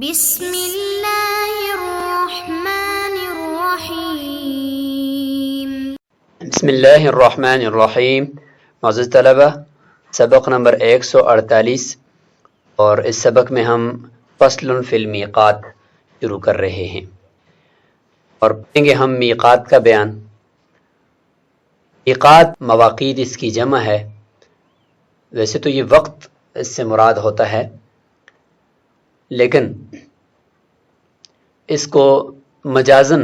بسم اللہ الرحمن الرحیم۔ بسم اللہ الرحمن الرحیم۔ معزز طلبہ، سبق نمبر 148 اور اس سبق میں ہم فصل فی المیقات شروع کر رہے ہیں اور پڑھیں گے ہم میقات کا بیان۔ میقات مواقیت اس کی جمع ہے، ویسے تو یہ وقت اس سے مراد ہوتا ہے، لیکن اس کو مجازن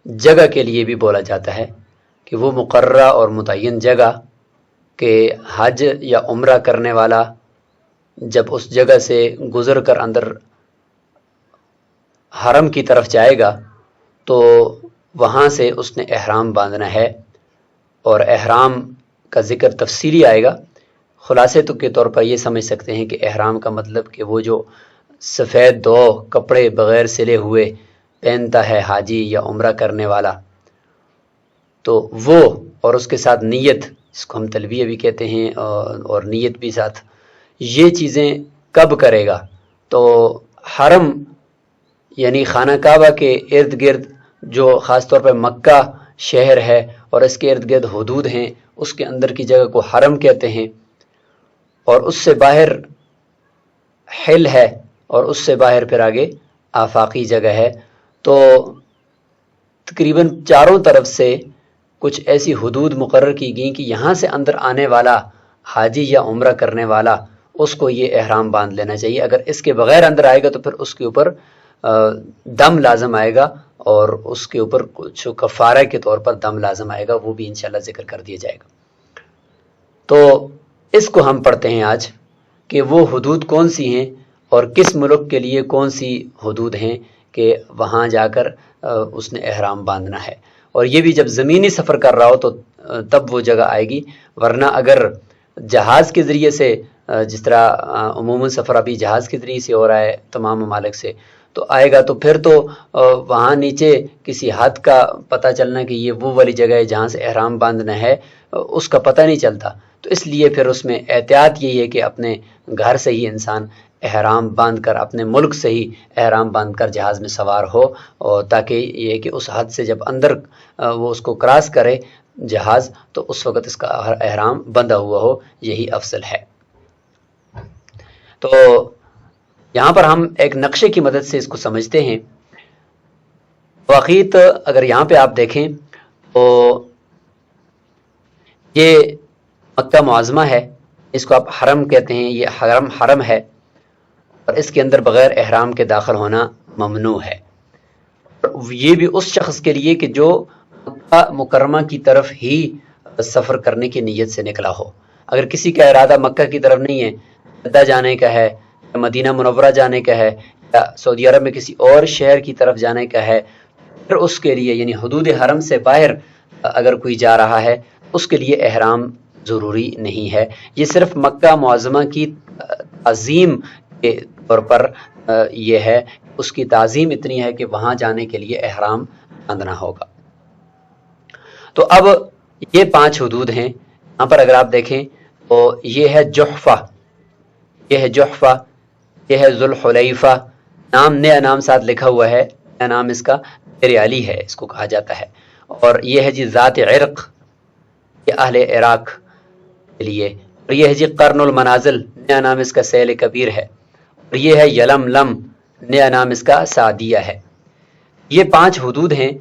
جگہ کے لیے بھی بولا جاتا ہے کہ وہ مقررہ اور متعین جگہ کہ حج یا عمرہ کرنے والا جب اس جگہ سے گزر کر اندر حرم کی طرف جائے گا تو وہاں سے اس نے احرام باندھنا ہے، اور احرام کا ذکر تفصیلی آئے گا۔ خلاصے کے طور پر یہ سمجھ سکتے ہیں کہ احرام کا مطلب کہ وہ جو سفید دو کپڑے بغیر سلے ہوئے پہنتا ہے حاجی یا عمرہ کرنے والا، تو وہ اور اس کے ساتھ نیت، جس کو ہم تلبیہ بھی کہتے ہیں اور نیت بھی ساتھ، یہ چیزیں کب کرے گا؟ تو حرم یعنی خانہ کعبہ کے ارد گرد جو خاص طور پر مکہ شہر ہے اور اس کے ارد گرد حدود ہیں، اس کے اندر کی جگہ کو حرم کہتے ہیں، اور اس سے باہر حل ہے اور اس سے باہر پھر آگے آفاقی جگہ ہے۔ تو تقریباً چاروں طرف سے کچھ ایسی حدود مقرر کی گئیں کہ یہاں سے اندر آنے والا حاجی یا عمرہ کرنے والا اس کو یہ احرام باندھ لینا چاہیے۔ اگر اس کے بغیر اندر آئے گا تو پھر اس کے اوپر دم لازم آئے گا، اور اس کے اوپر کچھ کفارہ کے طور پر دم لازم آئے گا، وہ بھی انشاءاللہ ذکر کر دیا جائے گا۔ تو اس کو ہم پڑھتے ہیں آج کہ وہ حدود کون سی ہیں اور کس ملک کے لیے کون سی حدود ہیں کہ وہاں جا کر اس نے احرام باندھنا ہے، اور یہ بھی جب زمینی سفر کر رہا ہو تو تب وہ جگہ آئے گی، ورنہ اگر جہاز کے ذریعے سے، جس طرح عموماً سفر ابھی جہاز کے ذریعے سے ہو رہا ہے تمام ممالک سے، تو آئے گا تو پھر تو وہاں نیچے کسی حد کا پتہ چلنا کہ یہ وہ والی جگہ ہے جہاں سے احرام باندھنا ہے، اس کا پتہ نہیں چلتا۔ تو اس لیے پھر اس میں احتیاط یہی ہے کہ اپنے گھر سے ہی انسان احرام باندھ کر، اپنے ملک سے ہی احرام باندھ کر جہاز میں سوار ہو، اور تاکہ یہ کہ اس حد سے جب اندر وہ اس کو کراس کرے جہاز تو اس وقت اس کا احرام بندھا ہوا ہو، یہی افضل ہے۔ تو یہاں پر ہم ایک نقشے کی مدد سے اس کو سمجھتے ہیں۔ مواقیت اگر یہاں پہ آپ دیکھیں تو یہ مکہ معظمہ ہے، اس کو آپ حرم کہتے ہیں، یہ حرم ہے، اور اس کے اندر بغیر احرام کے داخل ہونا ممنوع ہے۔ یہ بھی اس شخص کے لیے کہ جو مکہ مکرمہ کی طرف ہی سفر کرنے کی نیت سے نکلا ہو۔ اگر کسی کا ارادہ مکہ کی طرف نہیں ہے، جدہ جانے کا ہے، یا مدینہ منورہ جانے کا ہے، یا سعودی عرب میں کسی اور شہر کی طرف جانے کا ہے، پھر اس کے لیے یعنی حدود حرم سے باہر اگر کوئی جا رہا ہے اس کے لیے احرام ضروری نہیں ہے۔ یہ صرف مکہ معظمہ کی تعظیم کے طور پر یہ ہے، اس کی تعظیم اتنی ہے کہ وہاں جانے کے لیے احرام باندھنا ہوگا۔ تو اب یہ 5 حدود ہیں۔ یہاں پر اگر آپ دیکھیں تو یہ ہے جحفہ، یہ ہے جحفہ، یہ ہے ذوالحلیفہ، نیا نام ساتھ لکھا ہوا ہے، نیا نام اس کا دیر علی ہے، اس کو کہا جاتا ہے، اور یہ ہے جی ذات عرق، یہ اہل عراق کے لیے، اور یہ ہے جی قرن المنازل، نیا نام اس کا سیل کبیر ہے، اور یہ ہے یلملم، نیا نام اس کا سعدیہ ہے۔ یہ 5 حدود ہیں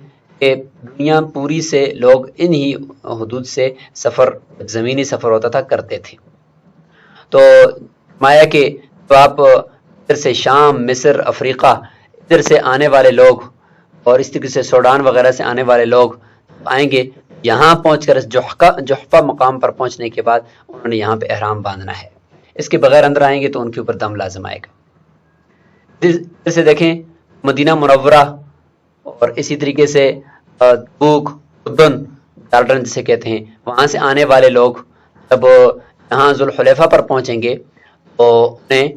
کہ دنیا پوری سے لوگ انہی حدود سے سفر، زمینی سفر ہوتا تھا، کرتے تھے۔ تو مایا کہ تو آپ ادھر سے شام، مصر، افریقہ، ادھر سے آنے والے لوگ اور اس طریقے سے سوڈان وغیرہ سے آنے والے لوگ آئیں گے، یہاں پہنچ کر اس جحفہ مقام پر پہنچنے کے بعد انہوں نے یہاں پہ احرام باندھنا ہے۔ اس کے بغیر اندر آئیں گے تو ان کے اوپر دم لازم آئے گا۔ جیسے دیکھیں مدینہ منورہ اور اسی طریقے سے تبوک، اردن، جارڈن جسے کہتے ہیں، وہاں سے آنے والے لوگ جب یہاں ذوالحلیفہ پر پہنچیں گے تو انہیں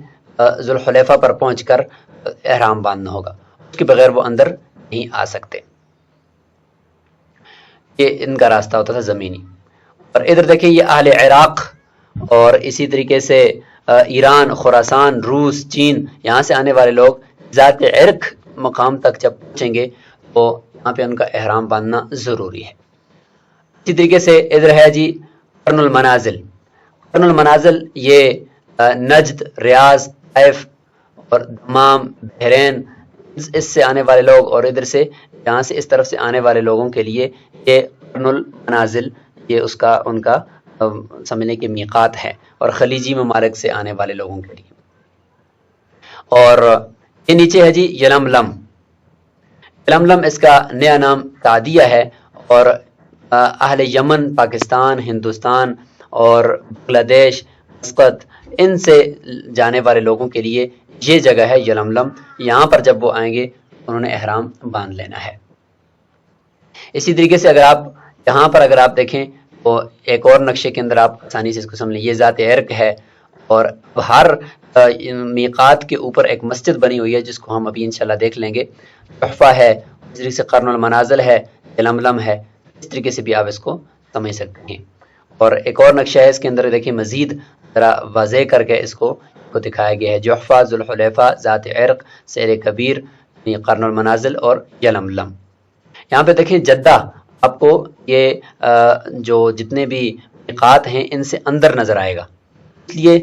ذوالحلیفہ پر پہنچ کر احرام باندھنا ہوگا، اس کے بغیر وہ اندر نہیں آ سکتے۔ یہ ان کا راستہ ہوتا تھا زمینی۔ اور ادھر دیکھیں یہ اہل عراق اور اسی طریقے سے ایران، خراسان، روس، چین، یہاں سے آنے والے لوگ ذات عرق مقام تک جب پہنچیں گے تو یہاں پہ ان کا احرام باندھنا ضروری ہے۔ اسی طریقے سے ادھر ہے جی قرن المنازل۔ قرن المنازل یہ نجد، ریاض، طائف اور دمام، بحرین، اس سے آنے والے لوگ اور ادھر سے یہاں سے اس طرف سے آنے والے لوگوں کے لیے یہ قرن المنازل یہ ان کا سمجھنے کے میقات ہے، اور خلیجی ممالک سے آنے والے لوگوں کے لیے۔ اور یہ نیچے ہے جی یلملم۔ یلملم اس کا نیا نام تعدیہ ہے، اور اہل یمن، پاکستان، ہندوستان اور بنگلہ دیش، مسقط، ان سے جانے والے لوگوں کے لیے یہ جگہ ہے یلملم۔ یہاں پر جب وہ آئیں گے انہوں نے احرام باندھ لینا ہے۔ اسی طریقے سے اگر آپ دیکھیں تو ایک اور نقشے کے اندر آپ آسانی سے اس کو سمجھ لیں، یہ ذات عرق ہے، اور ہر میقات کے اوپر ایک مسجد بنی ہوئی ہے جس کو ہم ابھی انشاءاللہ دیکھ لیں گے۔ تحفہ ہے، اس طریقے سے قرن المنازل ہے، یلملم ہے، اس طریقے سے بھی آپ اس کو سمجھ سکتے ہیں۔ اور ایک اور نقشہ ہے اس کے اندر دیکھیں، مزید ذرا واضح کر کے اس کو دکھایا گیا ہے، جحفہ، ذوالحلیفہ، ذات عرق، سیر کبیر، قرن المنازل اور یلملم۔ یہاں پہ دیکھیں جدہ، آپ کو یہ جو جتنے بھی میقات ہیں ان سے اندر نظر آئے گا، اس لیے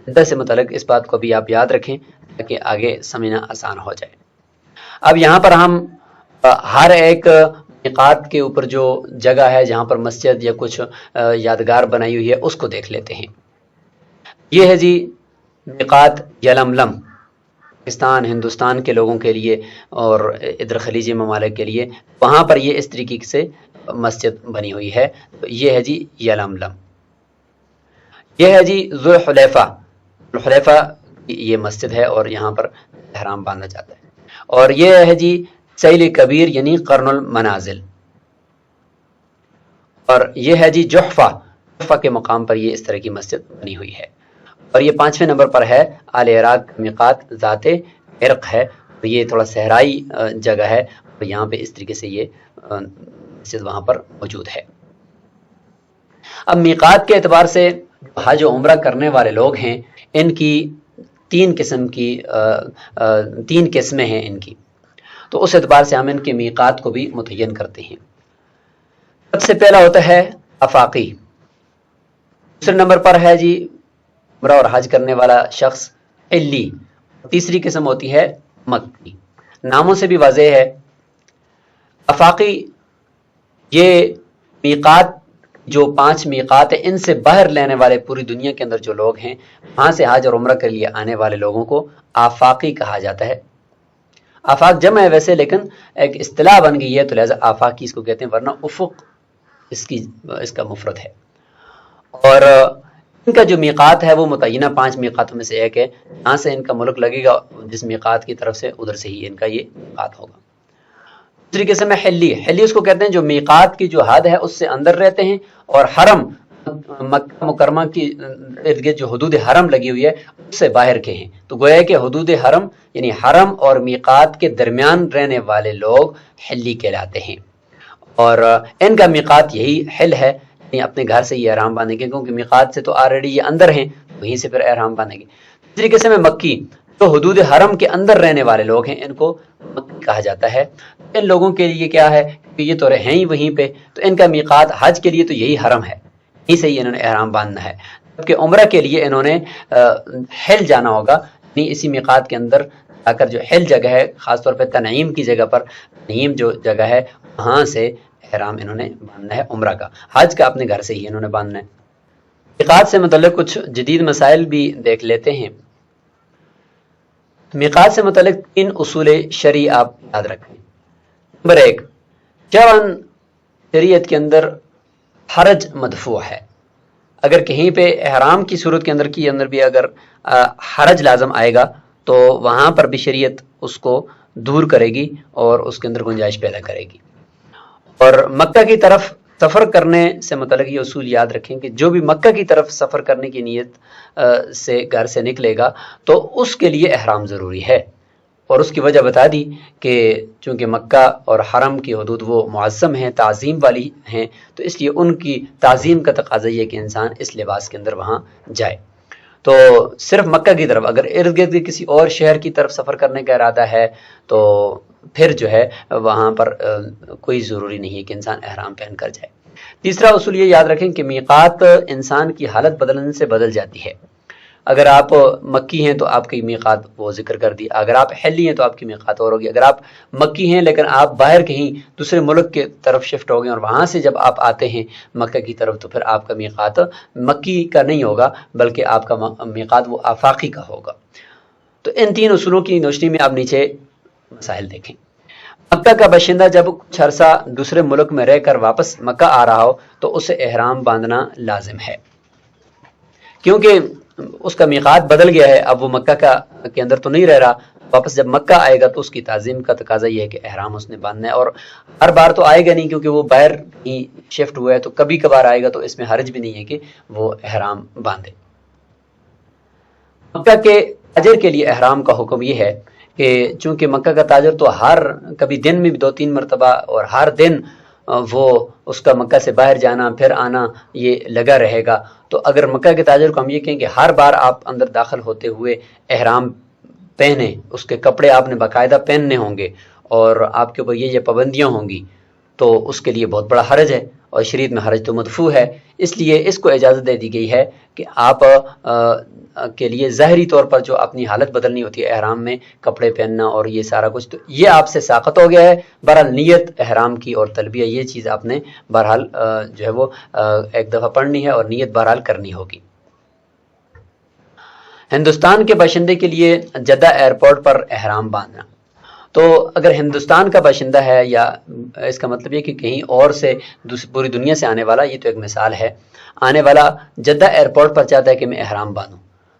جدہ سے متعلق اس بات کو بھی آپ یاد رکھیں تاکہ آگے سمجھنا آسان ہو جائے۔ اب یہاں پر ہم ہر ایک میقات کے اوپر جو جگہ ہے جہاں پر مسجد یا کچھ یادگار بنائی ہوئی ہے اس کو دیکھ لیتے ہیں۔ یہ ہے جی میقات یلملم، پاکستان، ہندوستان کے لوگوں کے لیے اور ادھر خلیجی ممالک کے لیے، وہاں پر یہ اس طریقے سے مسجد بنی ہوئی ہے۔ یہ ہے جی یلملم۔ یہ ہے جی ذوالحلیفہ۔ ذوالحلیفہ یہ مسجد ہے اور یہاں پر احرام باندھا جاتا ہے۔ اور یہ ہے جی سیل کبیر یعنی قرن المنازل۔ اور یہ ہے جی جحفہ، جحفہ کے مقام پر یہ اس طرح کی مسجد بنی ہوئی ہے۔ اور یہ 5ویں نمبر پر ہے آل عراق میقات ذات عرق ہے، اور یہ تھوڑا صحرائی جگہ ہے، اور یہاں پہ اس طریقے سے یہ مسجد وہاں پر موجود ہے۔ اب میقات کے اعتبار سے حج و عمرہ کرنے والے لوگ ہیں، ان کی تین قسمیں ہیں ان کی، تو اس اعتبار سے ہم ان کے میقات کو بھی متعین کرتے ہیں۔ سب سے پہلا ہوتا ہے آفاقی، دوسرے نمبر پر ہے جی عمرہ اور حج کرنے والا شخص حلی، تیسری قسم ہوتی ہے مکی۔ ناموں سے بھی واضح ہے، آفاقی یہ میقات جو 5 میقات ہیں ان سے باہر لینے والے پوری دنیا کے اندر جو لوگ ہیں، وہاں سے حج اور عمرہ کے لیے آنے والے لوگوں کو آفاقی کہا جاتا ہے۔ آفاق جمع ہے ویسے، لیکن ایک اصطلاح بن گئی ہے تو لہذا آفاقی اس کو کہتے ہیں، ورنہ افق اس کا مفرد ہے۔ اور ان کا جو میقات ہے وہ متعینہ 5 میقاتوں میں سے ایک ہے، یہاں سے ان کا ملک لگے گا جس میقات کی طرف سے ادھر سے ہی ان کا یہ میقات ہوگا۔ اس طریقے سے میں حلی اس کو کہتے ہیں جو میقات کی جو حد ہے اس سے اندر رہتے ہیں، اور حرم مکہ مکرمہ کی ارد گرد جو حدود حرم لگی ہوئی ہے اس سے باہر کے ہیں، تو گویا کہ حدود حرم یعنی حرم اور میقات کے درمیان رہنے والے لوگ حلی کہلاتے ہیں، اور ان کا میقات یہی حل ہے، یعنی اپنے گھر سے یہ احرام باندھیں گے، کیونکہ میقات سے تو آلریڈی یہ اندر ہیں، وہیں سے پھر احرام باندھیں گے۔ اس طریقے سے میں مکی، تو حدود حرم کے اندر رہنے والے لوگ ہیں، ان کو مکی کہا جاتا ہے۔ ان لوگوں کے لیے کیا ہے کہ یہ تو ہیں ہی وہیں پہ، تو ان کا میقات حج کے لیے تو یہی حرم ہے، یہیں سے ہی انہوں نے احرام باندھنا ہے، جبکہ عمرہ کے لیے انہوں نے حل جانا ہوگا، یعنی اسی میقات کے اندر آ کر جو حل جگہ ہے، خاص طور پہ تنعیم کی جگہ پر، تنعیم جو جگہ ہے وہاں سے احرام انہوں نے باندھنا ہے عمرہ کا۔ حج کا اپنے گھر سے ہی انہوں نے باندھنا ہے۔ میقات سے متعلق کچھ جدید مسائل بھی دیکھ لیتے ہیں۔ میقات سے متعلق 3 اصول شرعی آپ یاد رکھیں۔ نمبر 1، شرعاً شریعت کے اندر حرج مدفوع ہے، اگر کہیں پہ احرام کی صورت کے اندر بھی اگر حرج لازم آئے گا تو وہاں پر بھی شریعت اس کو دور کرے گی اور اس کے اندر گنجائش پیدا کرے گی۔ اور مکہ کی طرف سفر کرنے سے متعلق یہ اصول یاد رکھیں کہ جو بھی مکہ کی طرف سفر کرنے کی نیت سے گھر سے نکلے گا تو اس کے لیے احرام ضروری ہے، اور اس کی وجہ بتا دی کہ چونکہ مکہ اور حرم کی حدود وہ معظم ہیں، تعظیم والی ہیں، تو اس لیے ان کی تعظیم کا تقاضا یہ کہ انسان اس لباس کے اندر وہاں جائے۔ تو صرف مکہ کی طرف، اگر ارد گرد کسی اور شہر کی طرف سفر کرنے کا ارادہ ہے تو پھر جو ہے وہاں پر کوئی ضروری نہیں ہے کہ انسان احرام پہن کر جائے۔ تیسرا اصول یہ یاد رکھیں کہ میقات انسان کی حالت بدلنے سے بدل جاتی ہے۔ اگر آپ مکی ہیں تو آپ کی میقات وہ ذکر کر دی، اگر آپ حلی ہیں تو آپ کی میقات اور ہوگی، اگر آپ مکی ہیں لیکن آپ باہر کہیں دوسرے ملک کے طرف شفٹ ہو گئے اور وہاں سے جب آپ آتے ہیں مکہ کی طرف تو پھر آپ کا میقات مکی کا نہیں ہوگا بلکہ آپ کا میقات وہ آفاقی کا ہوگا۔ تو ان تین اصولوں کی روشنی میں آپ نیچے مسائل دیکھیں۔ مکہ کا باشندہ جب کچھ عرصہ دوسرے ملک میں رہ کر واپس مکہ آ رہا ہو تو اسے احرام باندھنا لازم ہے، کیونکہ اس کا میقات بدل گیا ہے، اب وہ مکہ کے اندر تو نہیں رہ رہا، واپس جب مکہ آئے گا تو اس کی تعظیم کا تقاضا یہ ہے کہ احرام اس نے باندھنا ہے، اور ہر بار تو آئے گا نہیں کیونکہ وہ باہر ہی شفٹ ہوا ہے، تو کبھی کبھار آئے گا تو اس میں حرج بھی نہیں ہے کہ وہ احرام باندھے۔ مکہ کے تاجر کے لیے احرام کا حکم یہ ہے کہ چونکہ مکہ کا تاجر تو ہر کبھی دن میں بھی 2-3 مرتبہ اور ہر دن وہ اس کا مکہ سے باہر جانا پھر آنا یہ لگا رہے گا، تو اگر مکہ کے تاجر کو ہم یہ کہیں کہ ہر بار آپ اندر داخل ہوتے ہوئے احرام پہنے، اس کے کپڑے آپ نے باقاعدہ پہننے ہوں گے اور آپ کے اوپر یہ پابندیاں ہوں گی، تو اس کے لیے بہت بڑا حرج ہے، اور شریعت میں حرج تو مدفوع ہے، اس لیے اس کو اجازت دے دی گئی ہے کہ آپ کے لیے ظاہری طور پر جو اپنی حالت بدلنی ہوتی ہے احرام میں کپڑے پہننا اور یہ سارا کچھ، تو یہ آپ سے ساقط ہو گیا ہے۔ بہرحال نیت احرام کی اور تلبیہ یہ چیز آپ نے بہرحال جو ہے وہ ایک دفعہ پڑھنی ہے اور نیت بہرحال کرنی ہوگی۔ ہندوستان کے باشندے کے لیے جدہ ایئرپورٹ پر احرام باندھنا، تو اگر ہندوستان کا باشندہ ہے یا اس کا مطلب یہ کہ کہیں اور سے پوری دنیا سے آنے والا، یہ تو ایک مثال ہے، آنے والا جدہ ایئرپورٹ پر چاہتا ہے کہ میں احرام باندھوں،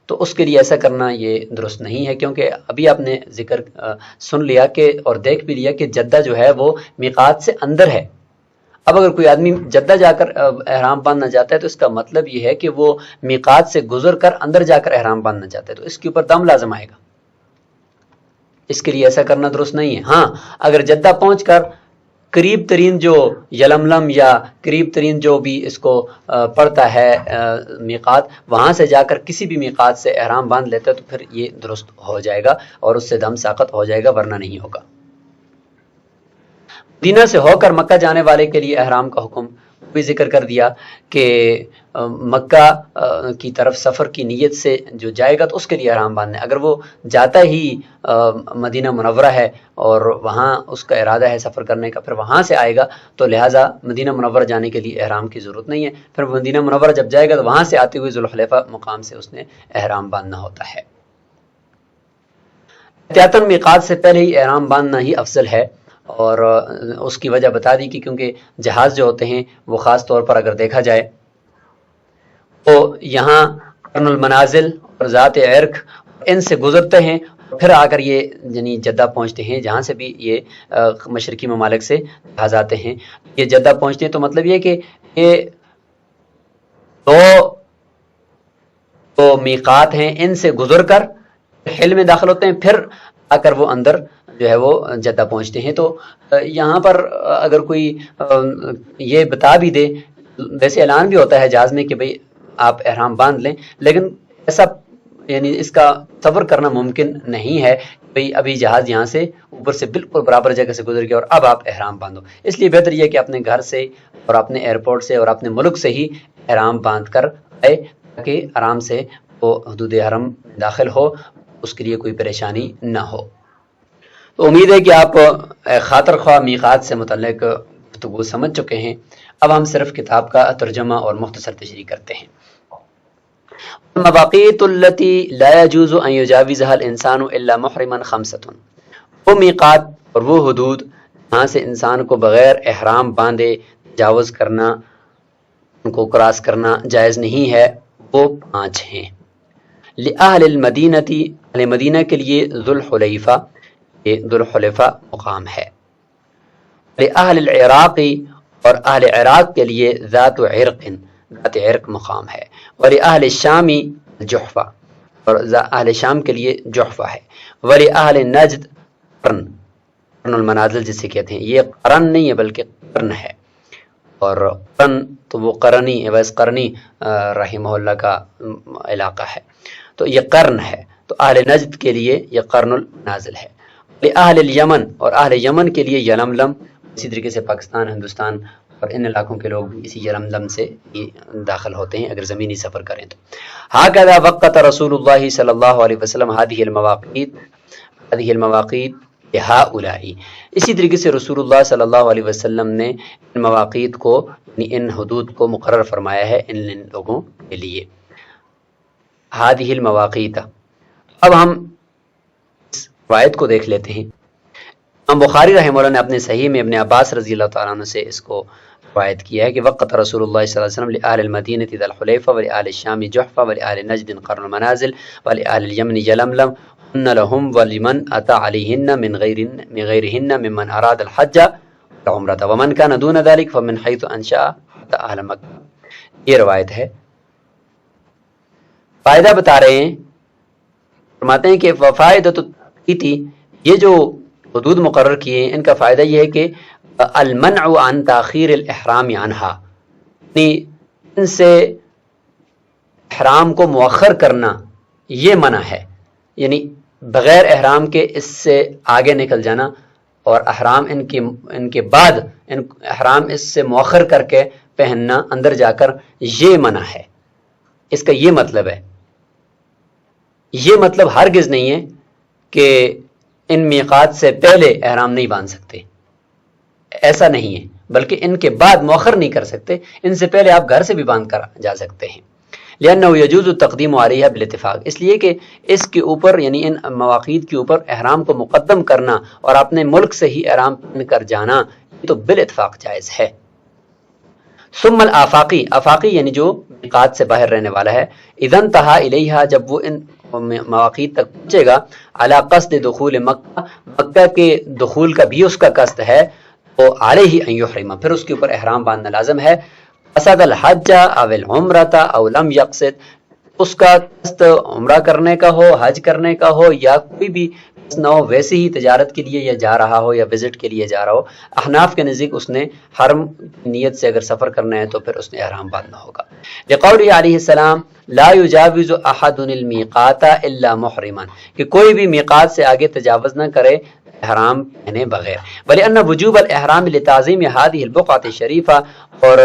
تو اس کے لیے ایسا کرنا یہ درست نہیں ہے، کیونکہ ابھی آپ نے ذکر سن لیا کہ اور دیکھ بھی لیا کہ جدہ جو ہے وہ میقات سے اندر ہے۔ اب اگر کوئی آدمی جدہ جا کر احرام باندھنا چاہتا ہے تو اس کا مطلب یہ ہے کہ وہ میقات سے گزر کر اندر جا کر احرام باندھنا چاہتا ہے، تو اس کے اوپر دم لازم آئے گا، اس کے لیے ایسا کرنا درست نہیں ہے۔ ہاں اگر جدہ پہنچ کر قریب ترین جو یلملم یا قریب ترین جو بھی اس کو پڑتا ہے میقات، وہاں سے جا کر کسی بھی میقات سے احرام باندھ لیتا ہے تو پھر یہ درست ہو جائے گا اور اس سے دم ساقط ہو جائے گا، ورنہ نہیں ہوگا۔ مدینہ سے ہو کر مکہ جانے والے کے لیے احرام کا حکم بھی ذکر کر دیا کہ مکہ کی طرف سفر کی نیت سے جو جائے گا تو اس کے لیے احرام باندھنا ہے۔ اگر وہ جاتا ہی مدینہ منورہ ہے اور وہاں اس کا ارادہ ہے سفر کرنے کا، پھر وہاں سے آئے گا تو لہٰذا مدینہ منورہ جانے کے لیے احرام کی ضرورت نہیں ہے، پھر مدینہ منورہ جب جائے گا تو وہاں سے آتے ہوئے ذوالحلیفہ مقام سے اس نے احرام باندھنا ہوتا ہے۔ احتیاطاً میقات سے پہلے ہی احرام باندھنا ہی افضل ہے، اور اس کی وجہ بتا دی کہ کیونکہ جہاز جو ہوتے ہیں وہ خاص طور پر اگر دیکھا جائے تو یہاں قرن المنازل اور ذات عرق ان سے گزرتے ہیں، پھر آ کر یہ یعنی جدہ پہنچتے ہیں، جہاں سے بھی یہ مشرقی ممالک سے جہاز آتے ہیں، یہ جدہ پہنچتے ہیں، تو مطلب یہ کہ یہ دو میقات ہیں، ان سے گزر کر حل میں داخل ہوتے ہیں، پھر آ کر وہ اندر جو ہے وہ جدہ پہنچتے ہیں۔ تو یہاں پر اگر کوئی یہ بتا بھی دے، ویسے اعلان بھی ہوتا ہے جہاز میں کہ بھئی آپ احرام باندھ لیں، لیکن ایسا یعنی اس کا تصور کرنا ممکن نہیں ہے بھئی ابھی جہاز یہاں سے اوپر سے بالکل برابر جگہ سے گزر گیا اور اب آپ احرام باندھو۔ اس لیے بہتر یہ کہ اپنے گھر سے اور اپنے ایئرپورٹ سے اور اپنے ملک سے ہی احرام باندھ کر آئے تاکہ آرام سے وہ حدود حرم داخل ہو، اس کے لیے کوئی پریشانی نہ ہو۔ تو امید ہے کہ آپ خاطر خواہ میقات سے متعلق گفتگو سمجھ چکے ہیں۔ اب ہم صرف کتاب کا ترجمہ اور مختصر تشریح کرتے ہیں۔ مواقیت التی لا يجوز ان يجاوزها الانسان الا محرما خمسۃ، وہ میقات اور وہ حدود جہاں سے انسان کو بغیر احرام باندھے تجاوز کرنا، ان کو کراس کرنا جائز نہیں ہے، وہ 5 ہیں۔ لأہل المدینہ، اہل مدینہ کے لیے ذوالحلیفہ، یہ ذوالحلیفہ مقام ہے۔ لأہل العراق، اور اہل عراق کے لیے ذات عرق، ذات عرق مقام ہے۔ ولأہل الشام جحفہ، اور اہل شام کے لیے جحفہ ہے۔ ولأہل نجد قرن، قرن المنازل جسے کہتے ہیں، یہ قرن نہیں ہے بلکہ قرن ہے۔ اور قرن تو وہ قرنی ویس قرنی رحمہ اللہ کا علاقہ ہے، تو یہ قرن ہے، تو اہل نجد کے لیے یہ قرن المنازل ہے، اہل الیمن اور اہل یمن کے لیے یلملم، اسی طریقے سے پاکستان، ہندوستان اور ان علاقوں کے لوگ بھی اسی یلملم سے داخل ہوتے ہیں اگر زمینی سفر کریں تو۔ ہاکذا وقت رسول اللہ صلی اللہ علیہ وسلم هذه المواقیت لهؤلاء، اسی طریقے سے رسول اللہ صلی اللہ علیہ وسلم نے ان مواقیت کو، یعنی ان حدود کو مقرر فرمایا ہے ان لوگوں کے لیے۔ هذه المواقیت، اب ہم اس روایت کو دیکھ لیتے ہیں۔ امام بخاری رحمہ اللہ نے اپنے صحیح میں ابن عباس رضی اللہ تعالیٰ عنہ سے اس کو روایت کیا ہے کہ وقت رسول اللہ صلی اللہ علیہ وسلم لآل المدینہ ذی الحلیفہ ولآل الشام جحفہ ولآل نجد قرن المنازل ولآل الیمن یلملم ہن لہم ولمن اتی علیہن من غیرہن ممن اراد الحج والعمرۃ ومن کان دون ذلک فمن حیث انشأ حتی اہل مکہ۔ یہ روایت ہے۔ فائدہ بتا رہے ہیں، فرماتے ہیں کہ فائدۃ التثبیت، یہ جو حدود مقرر کیے ہیں ان کا فائدہ یہ ہے کہ المنع عن تاخیر الاحرام عنہا، یعنی ان سے احرام کو مؤخر کرنا یہ منع ہے، یعنی بغیر احرام کے اس سے آگے نکل جانا اور احرام ان کے بعد احرام اس سے مؤخر کر کے پہننا اندر جا کر، یہ منع ہے۔ اس کا یہ مطلب ہے، یہ مطلب ہرگز نہیں ہے کہ ان میقات سے پہلے احرام نہیں باندھ سکتے، ایسا نہیں ہے، بلکہ ان کے بعد مؤخر نہیں کر سکتے، ان سے پہلے آپ گھر سے بھی باندھ کر جا سکتے ہیں۔ لأنه يجوز التقدیم علیہ بالاتفاق، اس لیے کہ اس کے اوپر، یعنی ان مواقیت کے اوپر احرام کو مقدم کرنا اور اپنے ملک سے ہی احرام پہن کر جانا یہ تو بالاتفاق جائز ہے۔ ثم الآفاقی، آفاقی یعنی جو میقات سے باہر رہنے والا ہے، اذا انتہا الیہا، جب وہ ان مواقیت تک پہنچے گا، علی قصد دخول مکہ، مکہ کے دخول کا بھی اس کا قصد ہے، تو علیہ ان یحرم، پھر اس کے اوپر احرام باندھنا لازم ہے۔ قصد الحج او العمرۃ او لم یقصد، اس کا قصد عمرہ کرنے کا ہو، حج کرنے کا ہو، یا کوئی بھی نہ ہو، ویسے ہی تجارت کے لیے یا جا رہا ہو یا وزٹ کے لیے جا رہا ہو، احناف کے نزدیک اس نے حرم کی نیت سے اگر سفر کرنا ہے تو پھر اس نے احرام باندھنا ہوگا۔ لقوله علیہ السلام لا یجاوز احد المیقات الا محرما، کہ کوئی بھی میقات سے آگے تجاوز نہ کرے احرام پہنے بغیر۔ ولأن وجوب الاحرام لتعظیم هذه البقعة الشریفہ، اور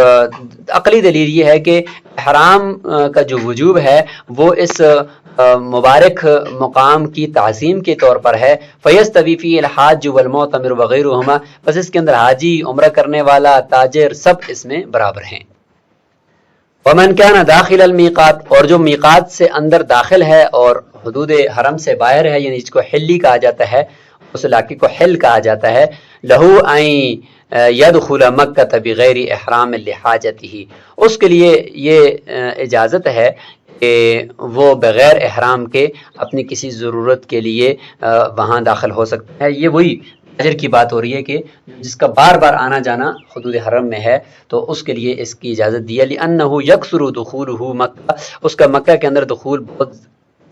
عقلی دلیل یہ ہے کہ احرام کا جو وجوب ہے وہ اس مبارک مقام کی تعظیم کے طور پر ہے۔ فیستوی فی الحاج والمعتمر وغیرہما، بس اس کے اندر حاجی، عمرہ کرنے والا، تاجر، سب اس میں برابر ہیں۔ ومن کان داخل المیقات، اور جو میقات سے اندر داخل ہے اور حدود حرم سے باہر ہے، یعنی جس کو حلی کہا جاتا ہے، اس علاقے کو حل کہا جاتا ہے، لہو این یدخل مکہ بغیر احرام لحاجتہ، اس کے لیے یہ اجازت ہے کہ وہ بغیر احرام کے اپنی کسی ضرورت کے لیے وہاں داخل ہو سکتا ہے۔ یہ وہی تاجر کی بات ہو رہی ہے کہ جس کا بار بار آنا جانا حدود حرم میں ہے تو اس کے لیے اس کی اجازت دی ہے۔ لأنہ یکثر دخولہ مکہ، اس کا مکہ کے اندر دخول بہت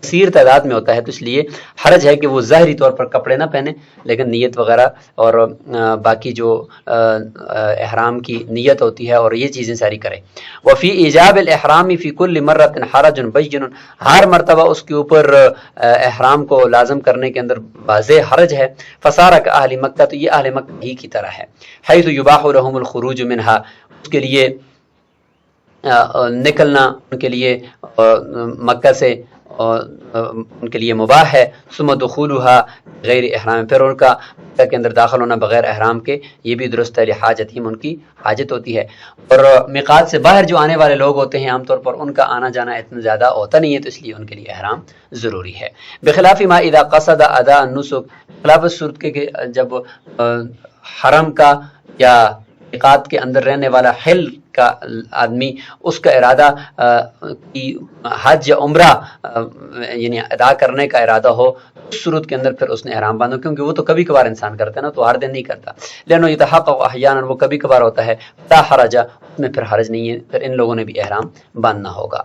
کثیر تعداد میں ہوتا ہے، تو اس لیے حرج ہے کہ وہ ظاہری طور پر کپڑے نہ پہنے لیکن نیت وغیرہ اور باقی جو احرام کی نیت ہوتی ہے اور یہ چیزیں ساری کرے۔ وفی ایجاب الاحرام فی کل مرۃ حرج بین، ہر مرتبہ اس کے اوپر احرام کو لازم کرنے کے اندر واضح حرج ہے۔ فصار کاہل مکہ، تو یہ اہل مکہ ہی کی طرح ہے۔ حیث یباح لهم الخروج منها، اس کے لیے نکلنا ان کے لیے مکہ سے ان کے لیے مباح ہے۔ ثم دخولها غیر احرام، پھر ان کا مکہ کے اندر داخل ہونا بغیر احرام کے، یہ بھی درست ہے، لحاجتہم، ان کی حاجت ہوتی ہے۔ اور میقات سے باہر جو آنے والے لوگ ہوتے ہیں عام طور پر ان کا آنا جانا اتنا زیادہ ہوتا نہیں ہے، تو اس لیے ان کے لیے احرام ضروری ہے۔ بخلاف ما اذا قصد اداء النسک، خلاف اس صورت کے کہ جب حرم کا یا میقات کے اندر رہنے والا حل کا آدمی اس کا ارادہ کی حج یا عمرہ یعنی ادا کرنے کا ارادہ ہو، اس صورت کے اندر پھر اس نے احرام باندھو، کیونکہ وہ تو کبھی کبھار انسان کرتا ہے نا، تو ہر دن نہیں کرتا۔ لأنه يتحقق احیانا، وہ کبھی کبھار ہوتا ہے، لا حرج، اس میں پھر حرج نہیں ہے، پھر ان لوگوں نے بھی احرام باندھنا ہوگا۔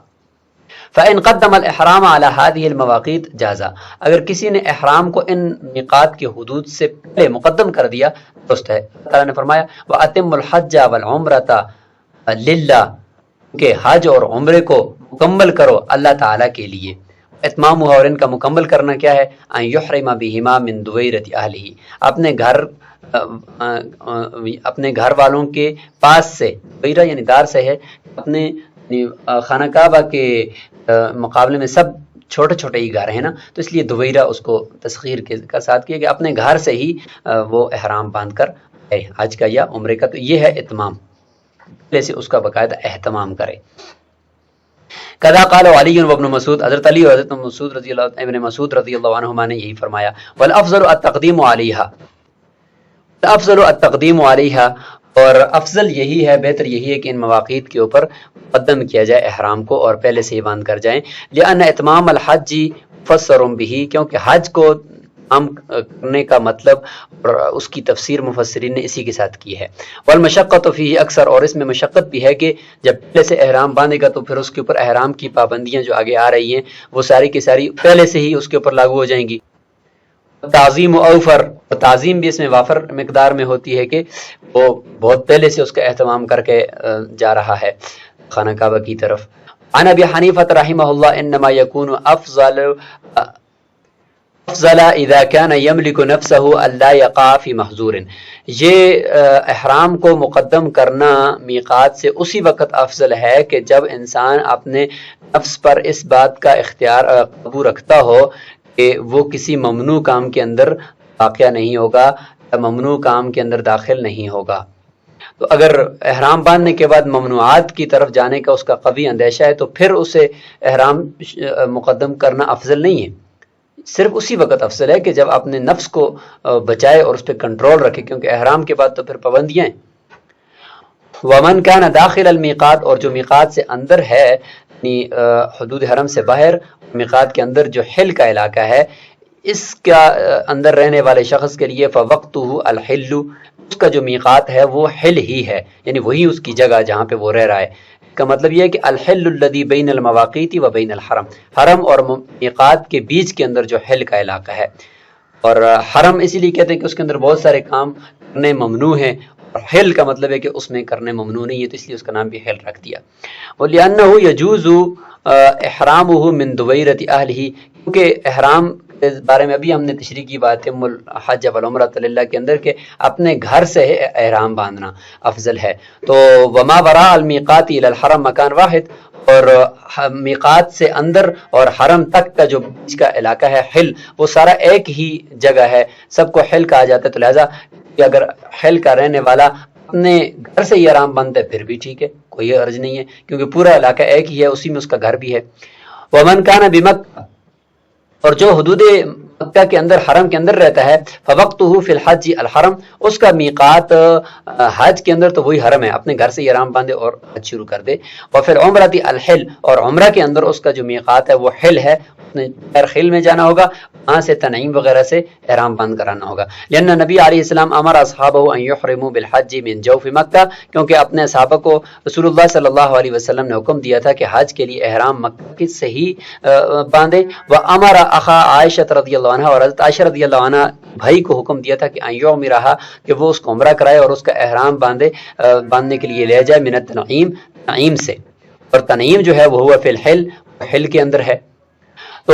فإن قدم الإحرام على هذه المواقيت جازا، اگر کسی نے احرام کو ان میقات کے حدود سے پہلے مقدم کر دیا درست ہے۔ اللہ تعالیٰ نے فرمایا وَأَتِمُّ الْحَجَّ وَالْعُمْرَةَ للہ کہ حج اور عمرے کو مکمل کرو اللہ تعالیٰ کے لیے. اتمام ہوا اور ان کا مکمل کرنا کیا ہے؟ ان یحرم بہما من دویرۃ اہلہ، اپنے گھر والوں کے پاس سے، دویرہ یعنی دار سے ہے، اپنے خانہ کعبہ کے مقابلے میں سب چھوٹے چھوٹے ہی گھر ہیں نا، تو اس لیے دویرہ اس کو تسخیر کے ساتھ کیا کہ اپنے گھر سے ہی وہ احرام باندھ کر ہے حج کا یا عمرے کا. تو یہ ہے اتمام، پہلے سے اس کا باقاعدہ اہتمام کرے. کذا قال علی و ابن مسعود، حضرت علی اور حضرت ابن مسعود رضی اللہ عنہما نے یہی فرمایا. والافضل التقدیم علیہا، الافضل التقدیم علیہا، اور افضل یہی ہے، بہتر یہی ہے کہ ان مواقیت کے اوپر مقدم کیا جائے احرام کو اور پہلے سے ہی باندھ کر جائیں. لأن اتمام الحج مفسر به، کیونکہ حج کو تمام کرنے کا مطلب اور اس کی تفسیر مفسرین نے اسی کے ساتھ کی ہے. والمشقت فیہ اکثر، اور اس میں مشقت بھی ہے کہ جب پہلے سے احرام باندھے گا تو پھر اس کے اوپر احرام کی پابندیاں جو آگے آ رہی ہیں وہ ساری کی ساری پہلے سے ہی اس کے اوپر لاگو ہو جائیں گی. تعظیم و اوفر، تعظیم بھی اس میں وافر مقدار میں ہوتی ہے کہ وہ بہت پہلے سے اس کا اہتمام کر کے جا رہا ہے خانہ کعبہ کی طرف. عن ابی حنیفہ رحمہ اللہ انما یکون افضل اذا كان يملك نفسه الا يقع في محظور. یہ احرام کو مقدم کرنا میقات سے اسی وقت افضل ہے کہ جب انسان اپنے نفس پر اس بات کا اختیار قابو رکھتا ہو کہ وہ کسی ممنوع کام کے اندر واقع نہیں ہوگا یا ممنوع کام کے اندر داخل نہیں ہوگا. تو اگر احرام باندھنے کے بعد ممنوعات کی طرف جانے کا اس کا قوی اندیشہ ہے تو پھر اسے احرام مقدم کرنا افضل نہیں ہے، صرف اسی وقت افضل ہے کہ جب اپنے نفس کو بچائے اور اس پہ کنٹرول رکھے، کیونکہ احرام کے بعد تو پھر پابندیاں ہیں. ومن کان داخل المیقات، اور جو میقات سے اندر ہے یعنی حدود حرم سے باہر، میقات کے اندر جو حل کا علاقہ ہے اس کا اندر رہنے والے شخص کے لیے فوقتہ الحل، اس کا جو میقات ہے وہ حل ہی ہے، یعنی وہی اس کی جگہ جہاں پہ وہ رہ رہا ہے. کا مطلب یہ ہے کہ الحل الذی بین المواقیت و بین الحرم، حرم اور میقات کے بیچ کے اندر جو حل کا علاقہ ہے. اور حرم اسی لیے کہتے ہیں کہ اس کے اندر بہت سارے کام کرنے ممنوع ہیں، اور حل کا مطلب ہے کہ اس میں کرنے ممنوع نہیں ہے، تو اس لیے اس کا نام بھی حل رکھ دیا. وَلِأَنَّهُ يَجُوزُ احرامه من دویرۃ اہلہ، کیونکہ احرام کے بارے میں ابھی ہم نے تشریح کی بات ہے الحج والعمرۃ للہ کے اندر کہ اپنے گھر سے احرام باندھنا افضل ہے. تو وما وراء المیقات الی الحرم مکان واحد، اور میقات سے اندر اور حرم تک کا جو بیچ کا علاقہ ہے حل، وہ سارا ایک ہی جگہ ہے، سب کو حل کہا جاتا ہے. تو لہٰذا اگر حل کا رہنے والا اپنے گھر سے ہی آرام باندھتا ہے پھر بھی ٹھیک ہے، کوئی عرض نہیں ہے، کیونکہ پورا علاقہ ایک ہی ہے، اسی میں اس کا گھر بھی ہے. ومن کان بمکہ، اور جو حدود مکہ کے اندر حرم کے اندر رہتا ہے فوقتہ فی الحج الحرم، اس کا میقات حج کے اندر تو وہی حرم ہے، اپنے گھر سے ہی آرام باندھے اور حج شروع کر دے. وفی العمرۃ الحل، اور عمرہ کے اندر اس کا جو میقات ہے وہ حل ہے، غیر خل میں جانا ہوگا، وہاں سے تنعیم وغیرہ سے احرام بند کرانا ہوگا. لأن نبی علیہ السلام امر اصحابہ ان یحرموا بالحج من جوف مکہ، کیونکہ اپنے صحابہ کو رسول اللہ صلی اللہ علیہ وسلم نے حکم دیا تھا کہ حج کے لیے احرام مکہ سے ہی باندھے. وامر اخا عائشہ رضی اللہ عنہ، اور حضرت عائشہ رضی اللہ عنہ بھائی کو حکم دیا تھا کہ ان یعمرھا، کہ وہ اس کو عمرہ کرائے اور اس کا احرام باندھنے کے لیے لے جائے من التنعیم، تنعیم سے. اور تنعیم جو ہے وہ ہوا فی الحل، حل کے اندر ہے. تو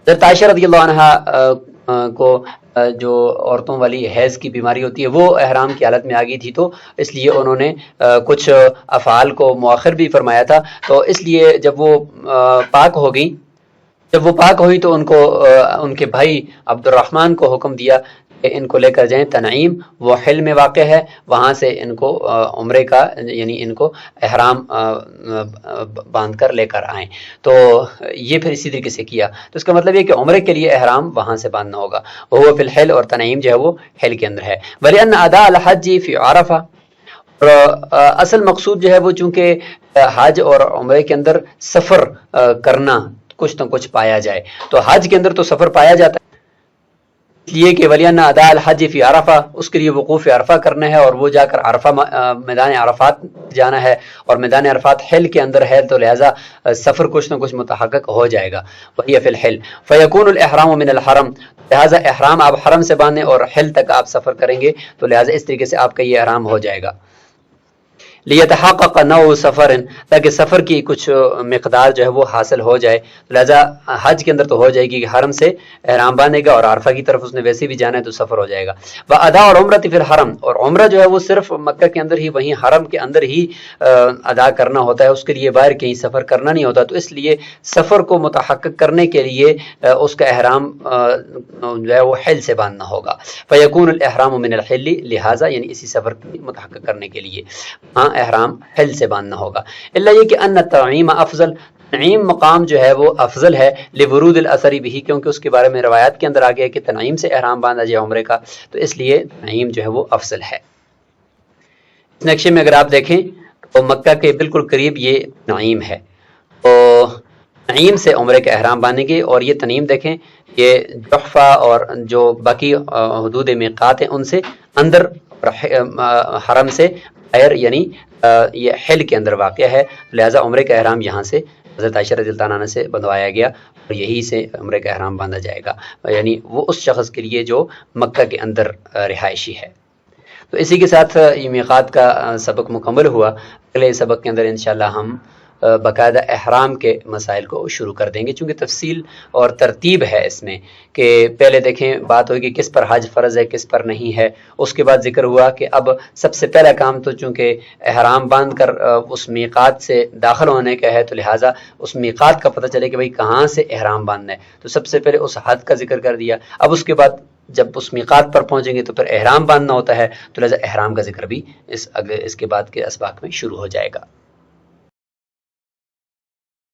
حضرت عائشہ رضی اللہ عنہ کو جو عورتوں والی حیض کی بیماری ہوتی ہے وہ احرام کی حالت میں آ گئی تھی، تو اس لیے انہوں نے کچھ افعال کو مؤخر بھی فرمایا تھا. تو اس لیے جب وہ پاک ہو گئی، جب وہ پاک ہوئی تو ان کے بھائی عبد الرحمن کو حکم دیا کہ ان کو لے کر جائیں تنعیم، وہ حل میں واقع ہے، وہاں سے ان کو عمرے کا یعنی ان کو احرام باندھ کر لے کر آئیں. تو یہ پھر اسی طریقے سے کیا. تو اس کا مطلب یہ کہ عمرے کے لیے احرام وہاں سے باندھنا ہوگا، وہ فی الحل، اور تنعیم جو ہے وہ حل کے اندر ہے. وَلِأَنَّ أَدَاءَ الْحَجِّ فِي عَرَفَةٍ، اور اصل مقصود جو ہے وہ چونکہ حج اور عمرے کے اندر سفر کرنا کچھ نہ کچھ پایا جائے، تو حج کے اندر تو سفر پایا جاتا ہے، اس لیے کہ ولیانہ ادا الحج فی عرفہ، اس کے لیے وقوف عرفہ کرنا ہے اور وہ جا کر عرفہ میدان عرفات جانا ہے، اور میدان عرفات حل کے اندر ہے، تو لہٰذا سفر کچھ نہ کچھ متحقق ہو جائے گا. وہی فی الحل فیکون الاحرام من الحرم، لہٰذا احرام آپ حرم سے باندھیں اور حل تک آپ سفر کریں گے، تو لہٰذا اس طریقے سے آپ کا یہ احرام ہو جائے گا. لیتحقق نوع سفر، تاکہ سفر کی کچھ مقدار جو ہے وہ حاصل ہو جائے. لہٰذا حج کے اندر تو ہو جائے گی کہ حرم سے احرام باندھے گا اور عرفہ کی طرف اس نے ویسے بھی جانا ہے تو سفر ہو جائے گا. ادا اور عمرہ پھر حرم، اور عمرہ جو ہے وہ صرف مکہ کے اندر ہی وہیں حرم کے اندر ہی ادا کرنا ہوتا ہے، اس کے لیے باہر کہیں سفر کرنا نہیں ہوتا. تو اس لیے سفر کو متحقق کرنے کے لیے اس کا احرام جو ہے وہ حل سے باندھنا ہوگا. فیکون الاحرام من الحل، لہٰذا یعنی اسی سفر کو متحقق کرنے کے لیے ہاں احرام حل سے باندھنا ہوگا. الا یہ کہ ان التنعیم افضل، تنعیم مقام جو ہے وہ افضل ہے لورود الاثر بھی، کیونکہ اس کے بارے میں روایات کے اندر آ گیا کہ تنعیم سے احرام باندھا جائے عمرے کا، تو اس لیے تنعیم جو ہے وہ افضل ہے. اس نقشے میں اگر آپ دیکھیں تو مکہ کے بالکل قریب یہ تنعیم ہے، تو تنعیم سے عمرے کا احرام باندھیں گے. اور یہ تنعیم دیکھیں یہ جحفہ اور جو باقی حدود میقات ہیں ان سے اندر حرم سے باہر یعنی یہ حل کے اندر واقع ہے، لہٰذا عمرے کا احرام یہاں سے حضرت عائشہ رضی اللہ عنہ سے بندھوایا گیا اور یہی سے عمرے کا احرام باندھا جائے گا، یعنی وہ اس شخص کے لیے جو مکہ کے اندر رہائشی ہے. تو اسی کے ساتھ یہ میقات کا سبق مکمل ہوا. اگلے سبق کے اندر انشاءاللہ ہم باقاعدہ احرام کے مسائل کو شروع کر دیں گے، چونکہ تفصیل اور ترتیب ہے اس میں کہ پہلے دیکھیں بات ہوگی کس پر حج فرض ہے کس پر نہیں ہے. اس کے بعد ذکر ہوا کہ اب سب سے پہلا کام تو چونکہ احرام باندھ کر اس میقات سے داخل ہونے کا ہے، تو لہٰذا اس میقات کا پتہ چلے کہ بھئی کہاں سے احرام باندھنا ہے، تو سب سے پہلے اس حد کا ذکر کر دیا. اب اس کے بعد جب اس میقات پر پہنچیں گے تو پھر احرام باندھنا ہوتا ہے، تو لہٰذا احرام کا ذکر بھی اس کے بعد کے اسباق میں شروع ہو جائے گا.